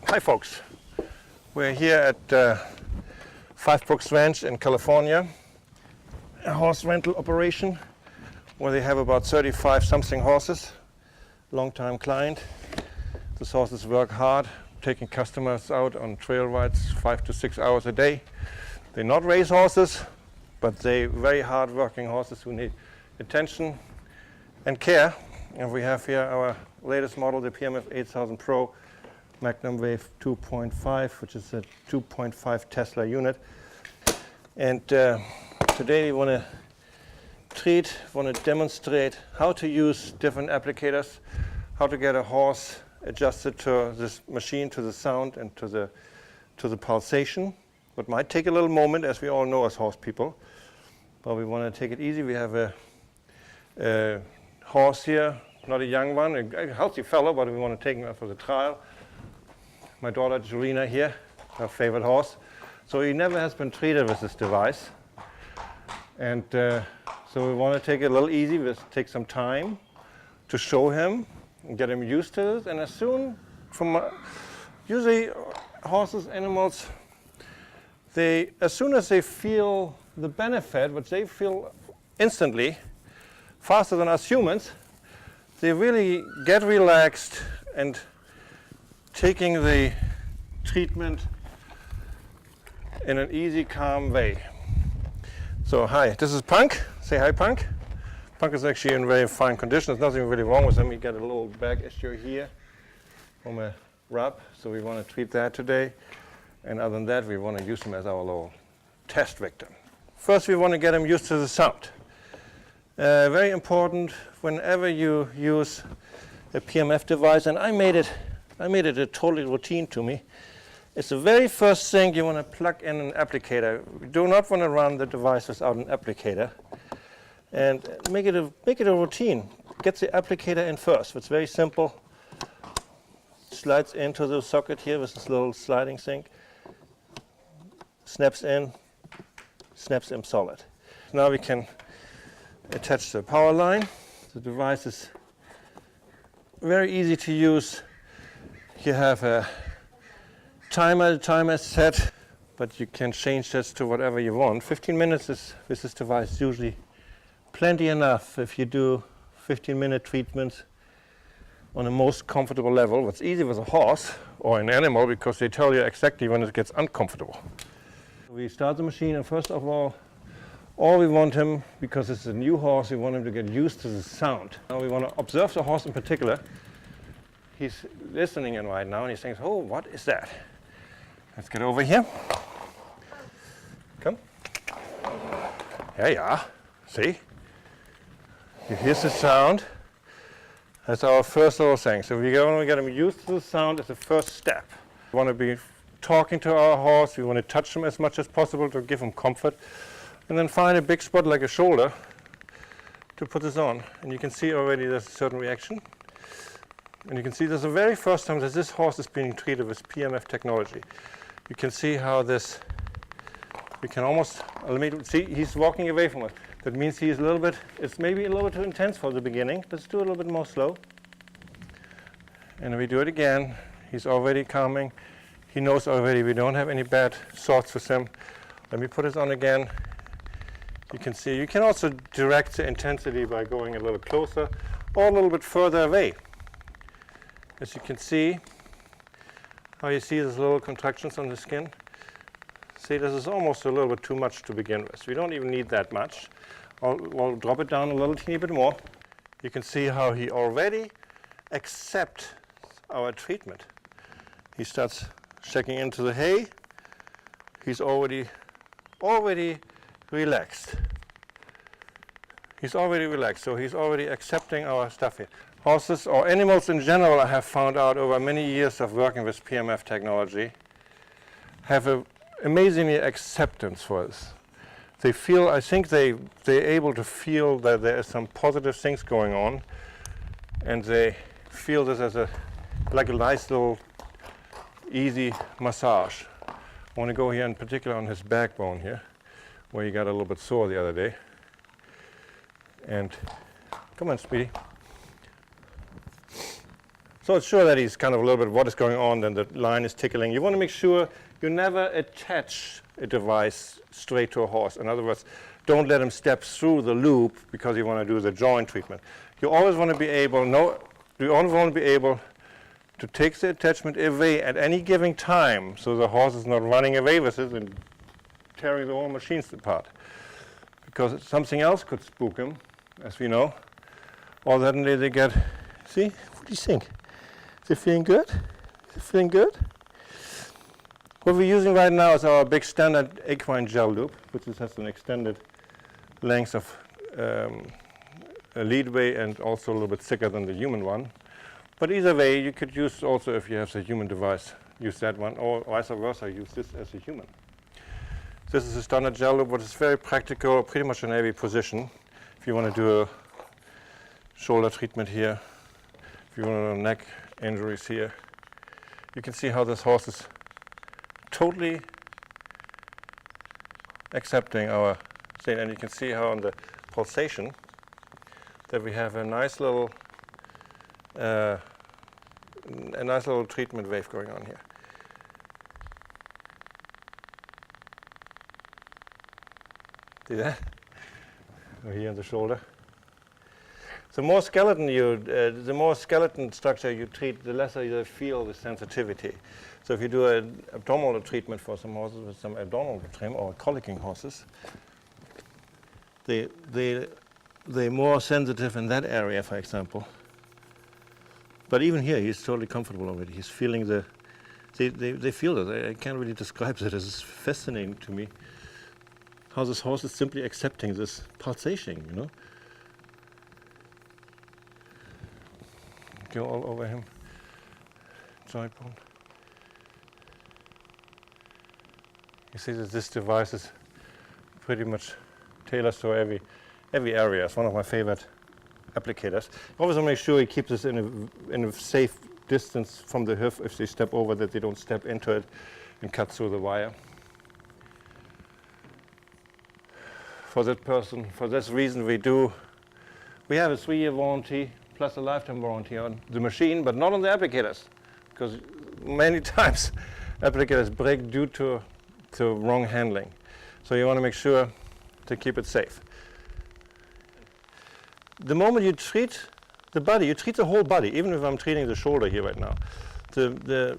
Hi folks, we're here at Five Brooks Ranch in California, a horse rental operation where they have about 35 something horses, long-time client. These horses work hard, taking customers out on trail rides 5 to 6 hours a day. They're not race horses, but they're very hard-working horses who need attention and care. And we have here our latest model, the PEMF8000 Pro Magnum Wave 2.5, which is a 2.5 Tesla unit. And today we want to demonstrate how to use different applicators, how to get a horse adjusted to this machine, to the sound and to the pulsation. It might take a little moment, as we all know as horse people, but we want to take it easy. We have a horse here, not a young one, a healthy fellow, but we want to take him out for the trial. My daughter Julina here, her favorite horse. So he never has been treated with this device. And so we want to take it a little easy, take some time to show him and get him used to it. And as soon, usually horses, animals, as soon as they feel the benefit, which they feel instantly, faster than us humans, they really get relaxed and taking the treatment in an easy, calm way. So hi, this is Punk. Say hi, Punk. Punk is actually in very fine condition. There's nothing really wrong with him. He got a little back issue here from a rub, so we want to treat that today. And other than that, we want to use him as our little test victim. First, we want to get him used to the sound. Very important whenever you use a PEMF device, and I made it a totally routine to me. It's the very first thing you want to plug in an applicator. We do not want to run the device without an applicator. And make it a routine. Get the applicator in first. It's very simple. Slides into the socket here with this little sliding thing. Snaps in solid. Now we can attach the power line. The device is very easy to use. You have a timer set, but you can change this to whatever you want. 15 minutes is, with this device, usually plenty enough if you do 15-minute treatments on the most comfortable level. What's easy with a horse or an animal, because they tell you exactly when it gets uncomfortable. We start the machine, and first of all we want him, because it's a new horse, we want him to get used to the sound. Now we want to observe the horse in particular. He's listening in right now, and he's saying, oh, what is that? Let's get over here. Come. There you are. See? You hear the sound. That's our first little thing. So we want to get him used to the sound as the first step. We want to be talking to our horse. We want to touch him as much as possible to give him comfort. And then find a big spot like a shoulder to put this on. And you can see already there's a certain reaction. And you can see this is the very first time that this horse is being treated with PEMF technology. You can see how this, we can almost, see he's walking away from us. That means he's it's maybe a little bit too intense for the beginning. Let's do a little bit more slow. And we do it again. He's already calming. He knows already we don't have any bad thoughts with him. Let me put this on again. You can see, you can also direct the intensity by going a little closer or a little bit further away. As you can see, how you see these little contractions on the skin. See, this is almost a little bit too much to begin with. We don't even need that much. I'll drop it down a little teeny bit more. You can see how he already accepts our treatment. He starts checking into the hay. He's already relaxed. He's already relaxed, so he's already accepting our stuff here. Horses, or animals in general, I have found out over many years of working with PEMF technology, have an amazingly acceptance for this. They feel, I think they're able to feel that there are some positive things going on, and they feel this as like a nice little easy massage. I want to go here in particular on his backbone here, where he got a little bit sore the other day. And come on, Speedy. So it's sure that he's kind of a little bit what is going on, then the line is tickling. You want to make sure you never attach a device straight to a horse. In other words, don't let him step through the loop because you want to do the joint treatment. You always want to be able, to take the attachment away at any given time so the horse is not running away with it and tearing the whole machines apart. Because something else could spook him, as we know. Or suddenly they get, see, what do you think? Is it feeling good? Is it feeling good? What we're using right now is our big standard equine gel loop, which has an extended length of a leadway and also a little bit thicker than the human one. But either way, you could use also, if you have the human device, use that one, or vice versa, use this as a human. This is a standard gel loop, but it's very practical, pretty much in every position. If you want to do a shoulder treatment here, if you want to do neck injuries here, you can see how this horse is totally accepting our thing, and you can see how on the pulsation that we have a nice little treatment wave going on here. See that? Or here on the shoulder. The more skeleton structure you treat, the lesser you feel the sensitivity. So if you do an abdominal treatment for some horses with some abdominal trim or colicking horses, they're more sensitive in that area, for example. But even here, he's totally comfortable already. He's feeling they feel it. I can't really describe it. It's fascinating to me how this horse is simply accepting this pulsation, you know. Go all over him, joint bone. You see that this device is pretty much tailored to every area. It's one of my favorite applicators. Always make sure you keep this in a safe distance from the hoof. If they step over, that they don't step into it and cut through the wire. For this reason, we have a 3-year warranty plus a lifetime warranty on the machine, but not on the applicators, because many times applicators break due to wrong handling. So you want to make sure to keep it safe. The moment you treat the body, you treat the whole body. Even if I'm treating the shoulder here right now, the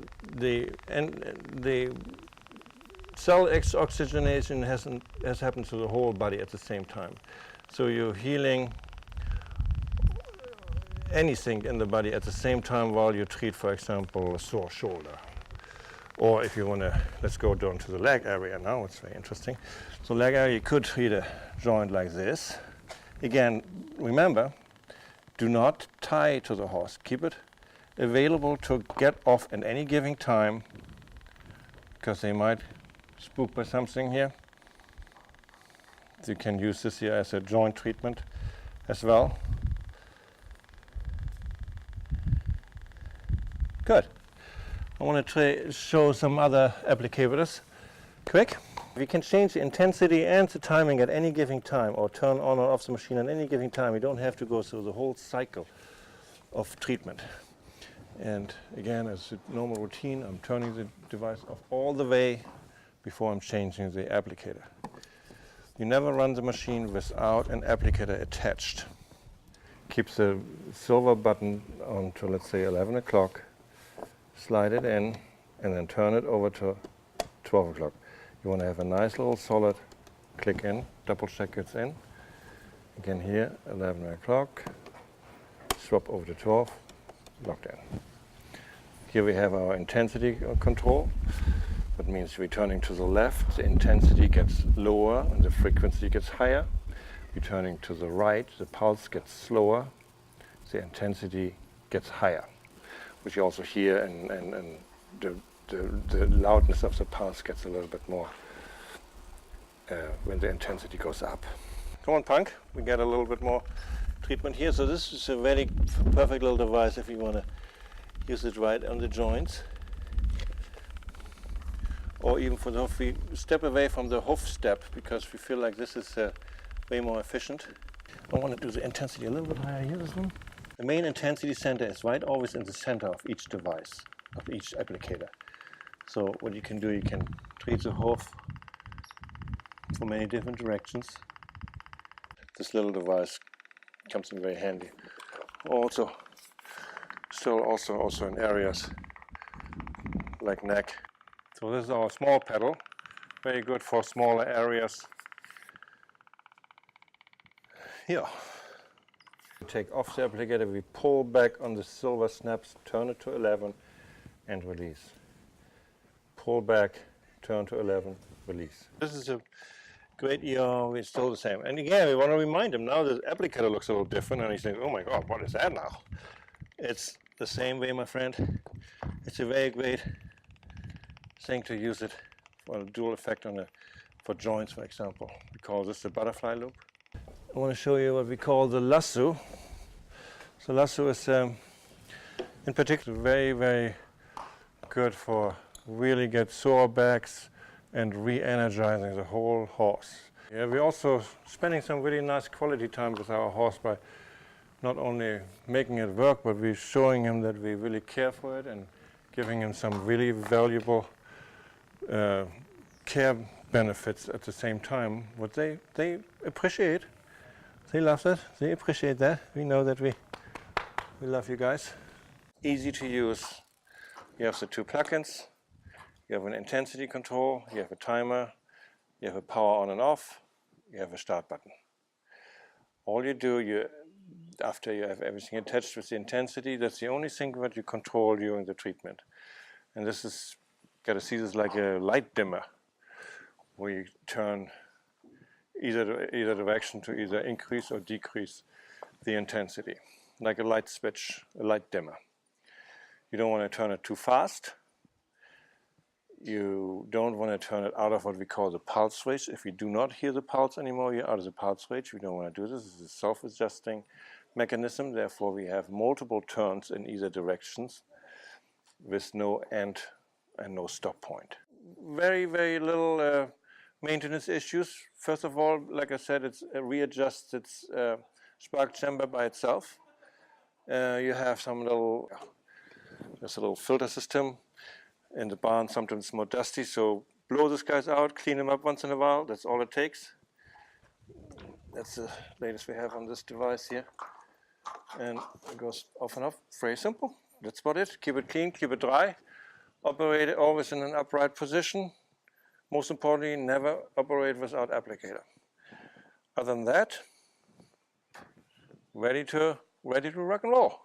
cell oxygenation has happened to the whole body at the same time. So you're healing anything in the body at the same time while you treat, for example, a sore shoulder. Or if you want to, let's go down to the leg area now. It's very interesting. So leg area, you could treat a joint like this. Again, remember, do not tie to the horse. Keep it available to get off at any given time, because they might spook by something here. So you can use this here as a joint treatment as well. Good. I want to show some other applicators quick. We can change the intensity and the timing at any given time, or turn on or off the machine at any given time. You don't have to go through the whole cycle of treatment. And again, as a normal routine, I'm turning the device off all the way before I'm changing the applicator. You never run the machine without an applicator attached. Keep the silver button on to, let's say, 11 o'clock. Slide it in, and then turn it over to 12 o'clock. You want to have a nice little solid click in, double check it's in. Again here, 11 o'clock, swap over to 12, locked in. Here we have our intensity control. That means we're turning to the left, the intensity gets lower and the frequency gets higher. We're turning to the right, the pulse gets slower, the intensity gets higher, which you also hear, and the loudness of the pulse gets a little bit more when the intensity goes up. Come on, Punk, we get a little bit more treatment here. So this is a very perfect little device if you want to use it right on the joints. Or even for the hoof, we step away from the hoof step because we feel like this is way more efficient. I want to do the intensity a little bit higher here, this one. The main intensity center is right always in the center of each device, of each applicator. So what you can do, you can treat the horse from many different directions. This little device comes in very handy. Also in areas like neck. So this is our small pedal, very good for smaller areas. Here, take off the applicator, we pull back on the silver snaps, turn it to 11 and release. Pull back, turn to 11, release. This is a great ER, it's still the same. And again, we want to remind him now the applicator looks a little different and he's thinking, oh my God, what is that now? It's the same way, my friend. It's a very great thing to use it for a dual effect for joints, for example. We call this the butterfly loop. I want to show you what we call the lasso. So lasso is in particular very, very good for really get sore backs and re-energizing the whole horse. Yeah, we're also spending some really nice quality time with our horse by not only making it work, but we're showing him that we really care for it and giving him some really valuable care benefits at the same time. What they appreciate. They love that. They appreciate that. We know that we love you guys. Easy to use. You have the two plugins. You have an intensity control. You have a timer. You have a power on and off. You have a start button. All you do, after you have everything attached with the intensity, that's the only thing that you control during the treatment. And this is, got to see this like a light dimmer, where you turn either direction to either increase or decrease the intensity, like a light switch, a light dimmer. You don't want to turn it too fast. You don't want to turn it out of what we call the pulse range. If you do not hear the pulse anymore, you're out of the pulse range. We don't want to do this. This is a self-adjusting mechanism. Therefore, we have multiple turns in either directions with no end and no stop point. Very, very little maintenance issues. First of all, like I said, it readjusts its spark chamber by itself. You have some little, there's a little filter system in the barn. Sometimes it's more dusty, so blow these guys out, clean them up once in a while. That's all it takes. That's the latest we have on this device here. And it goes off and off. Very simple. That's about it. Keep it clean, keep it dry. Operate it always in an upright position. Most importantly, never operate without applicator. Other than that, ready to rock and roll.